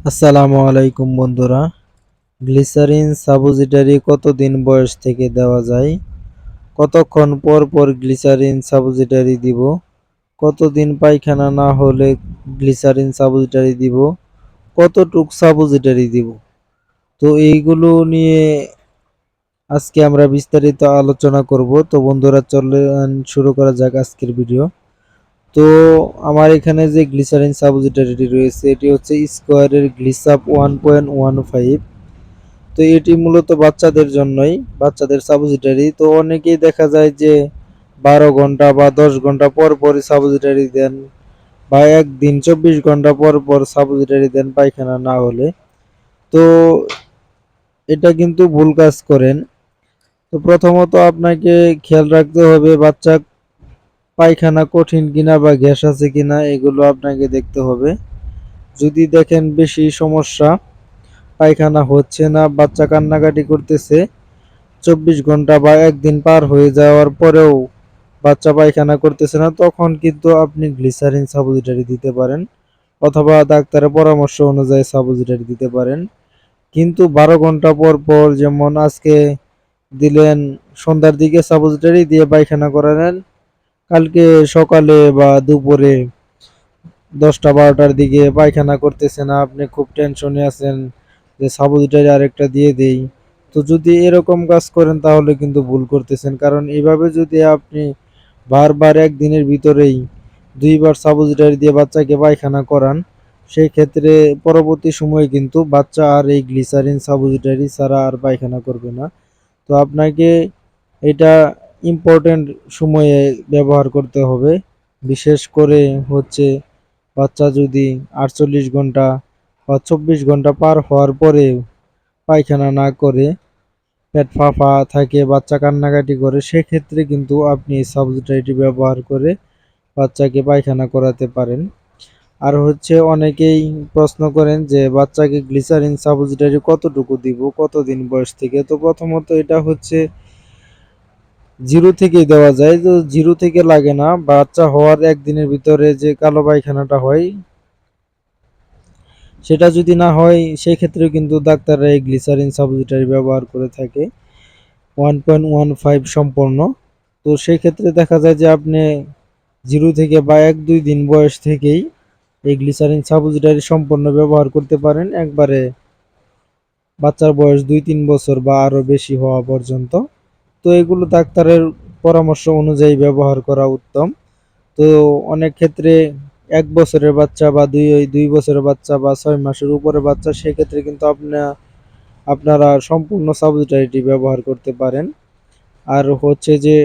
আসসালামু আলাইকুম বন্ধুরা। গ্লিসারিন সাপোজিটরি কতদিন বয়স থেকে দেওয়া যায়, কতক্ষণ পর পর গ্লিসারিন সাপোজিটরি দিব, কতদিন পায়খানা না হলে গ্লিসারিন সাপোজিটরি দিব, কতটুক সাপোজিটরি দিব, তো এইগুলো নিয়ে আজকে আমরা বিস্তারিত আলোচনা করব। তো বন্ধুরা চলেন শুরু করা যাক আজকের ভিডিও। তো আমার এখানে যে গ্লিসারিন সাপোজিটরিটি রয়েছে এটি হচ্ছে স্কোয়ারের গ্লিসাপ 1.15। তো এটি মূলত বাচ্চাদের জন্যই, বাচ্চাদের সাপোজিটরি। তো অনেকেই দেখা যায় যে 12 ঘন্টা বা 10 ঘন্টা পর পর সাপোজিটরি দেন, বা একদিন 24 ঘন্টা পর পর সাপোজিটরি দেন পায়খানা না হলে। তো এটা কিন্তু ভুল কাজ করেন। তো প্রথমত আপনাকে খেয়াল রাখতে হবে বাচ্চা পায়খানা কঠিন কিনা বা গ্যাস আছে কিনা, এগুলো আপনাকে দেখতে হবে। যদি দেখেন বেশি সমস্যা, পায়খানা হচ্ছে না, বাচ্চা কান্নাকাটি করতেছে, 24 ঘন্টা বা একদিন পার হয়ে যাওয়ার পরেও বাচ্চা পায়খানা করতেছে না, তখন কিন্তু আপনি গ্লিসারিন সাপোজিটরি দিতে পারেন, অথবা ডাক্তারের পরামর্শ অনুযায়ী সাপোজিটরি দিতে পারেন। কিন্তু 12 ঘন্টা পর পর, যেমন আজকে দিলেন সন্ধ্যার দিকে সাপোজিটরি দিয়ে পায়খানা করালেন, কালকে সকালে বা দুপুরে 10টা 12টার দিকে পায়খানা করতেছে না, আপনি খুব টেনশনে আছেন যে সাপোজিটরি আরেকটা দিয়ে দেই। তো যদি এরকম কাজ করেন তাহলে কিন্তু ভুল করতেছেন, কারণ এভাবে যদি আপনি বারবার একদিনের ভিতরেই 2বার সাপোজিটরি দিয়ে বাচ্চাকে পায়খানা করান, সেই ক্ষেত্রে পরবর্তী সময়ে কিন্তু বাচ্চা আর এই গ্লিসারিন সাপোজিটরি ছাড়া আর পায়খানা করবে না। তো আপনাকে এটা ইম্পর্টেন্ট সময়ে ব্যবহার করতে হবে। বিশেষ করে হচ্ছে বাচ্চা যদি 48 ঘন্টা বা 24 ঘন্টা পার হওয়ার পরে পায়খানা না করে, পেট ফাঁপা থাকে, বাচ্চা কান্নাকাটি করে, সেক্ষেত্রে কিন্তু আপনি সাবজিটাইটি ব্যবহার করে বাচ্চাকে পায়খানা করাতে পারেন। আর হচ্ছে অনেকেই প্রশ্ন করেন যে বাচ্চাকে গ্লিসারিন সাপোজিটরি কতটুকু দিব, কতদিন বয়স থেকে। তো প্রথমত এটা হচ্ছে জিরো থেকেই দেওয়া যায়, তো জিরো থেকে লাগে না, বাচ্চা হওয়ার একদিনের ভিতরে যে কালো পায়খানাটা হয় সেটা যদি না হয়, সেই ক্ষেত্রে কিন্তু ডাক্তাররা এই গ্লিসারিন সাপোজিটরি ব্যবহার করে থাকে 1.15 সম্পন্ন। তো সেই ক্ষেত্রে দেখা যায় যে আপনি জিরো থেকে বা 1-2 দিন বয়স থেকেই এই গ্লিসারিন সাপোজিটরি সম্পন্ন ব্যবহার করতে পারেন, একবারে বাচ্চার বয়স 2-3 বছর বা আরো বেশি হওয়া পর্যন্ত। তো এগুলো ডাক্তারের পরামর্শ অনুযায়ী ব্যবহার করা উত্তম। তো অনেক ক্ষেত্রে 1 বছরের বাচ্চা বা 2 বছরের বাচ্চা বা 6 মাসের উপরে বাচ্চা, সেক্ষেত্রে কিন্তু আপনারা সম্পূর্ণ সাপোজিটরিটি ব্যবহার করতে পারেন। আর হচ্ছে যে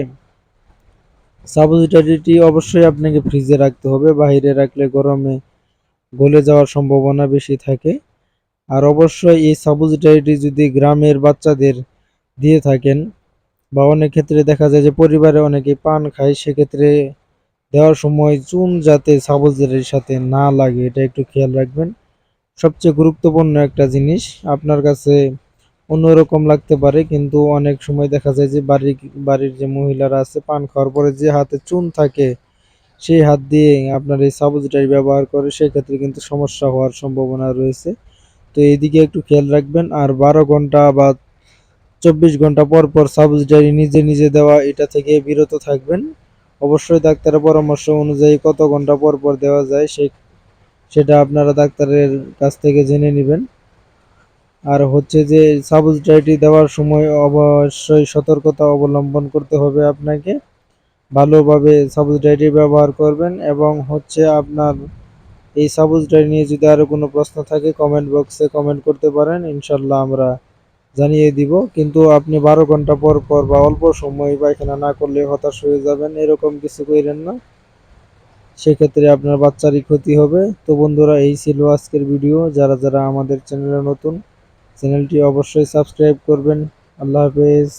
সাপোজিটরিটি অবশ্যই আপনাকে ফ্রিজে রাখতে হবে, বাইরে রাখলে গরমে গলে যাওয়ার সম্ভাবনা বেশি থাকে। আর অবশ্যই এই সাপোজিটরিটি যদি গ্রামের বাচ্চাদের দিয়ে থাকেন, বা অনেক ক্ষেত্রে দেখা যায় যে পরিবারে অনেকে পান খায়, সেক্ষেত্রে দেওয়ার সময় চুন যাতে সাপোজিটরির সাথে না লাগে, এটা একটু খেয়াল রাখবেন। সবচেয়ে গুরুত্বপূর্ণ একটা জিনিস, আপনার কাছে অন্যরকম লাগতে পারে, কিন্তু অনেক সময় দেখা যায় যে বাড়ির যে মহিলারা আছে, পান খাওয়ার পরে যে হাতে চুন থাকে সেই হাত দিয়ে আপনার এই সাপোজিটরি ব্যবহার করে, সেক্ষেত্রে কিন্তু সমস্যা হওয়ার সম্ভাবনা রয়েছে। তো এইদিকে একটু খেয়াল রাখবেন। আর 12 ঘন্টা বা 24 ঘন্টা পর পর সাপোজিটরি নিজে নিজে দেওয়া, এটা থেকে বিরত থাকবেন। অবশ্যই ডাক্তারের পরামর্শ অনুযায়ী কত ঘন্টা পর পর দেওয়া যায় সেটা আপনারা ডাক্তারের কাছ থেকে জেনে নেবেন। আর হচ্ছে যে সাপোজিটরিটি দেওয়ার সময় অবশ্যই সতর্কতা অবলম্বন করতে হবে আপনাকে। ভালোভাবে সাপোজিটরিটি ব্যবহার করবেন, এবং হচ্ছে আপনার এই সাপোজিটরি নিয়ে যদি আরো কোনো প্রশ্ন থাকে কমেন্ট বক্সে কমেন্ট করতে পারেন, ইনশাল্লাহ আমরা জানিয়ে দিব। কিন্তু আপনি 12 ঘন্টা পর পর বা অল্প সময় পায়খানা না করলে হতাশ হয়ে যাবেন, এরকম কিছু কইরেন না, সেক্ষেত্রে আপনার বাচ্চারই ক্ষতি হবে। তো বন্ধুরা, এই ছিল আজকের ভিডিও। যারা যারা আমাদের চ্যানেলে নতুন, চ্যানেলটি অবশ্যই সাবস্ক্রাইব করবেন। আল্লাহ হাফেজ।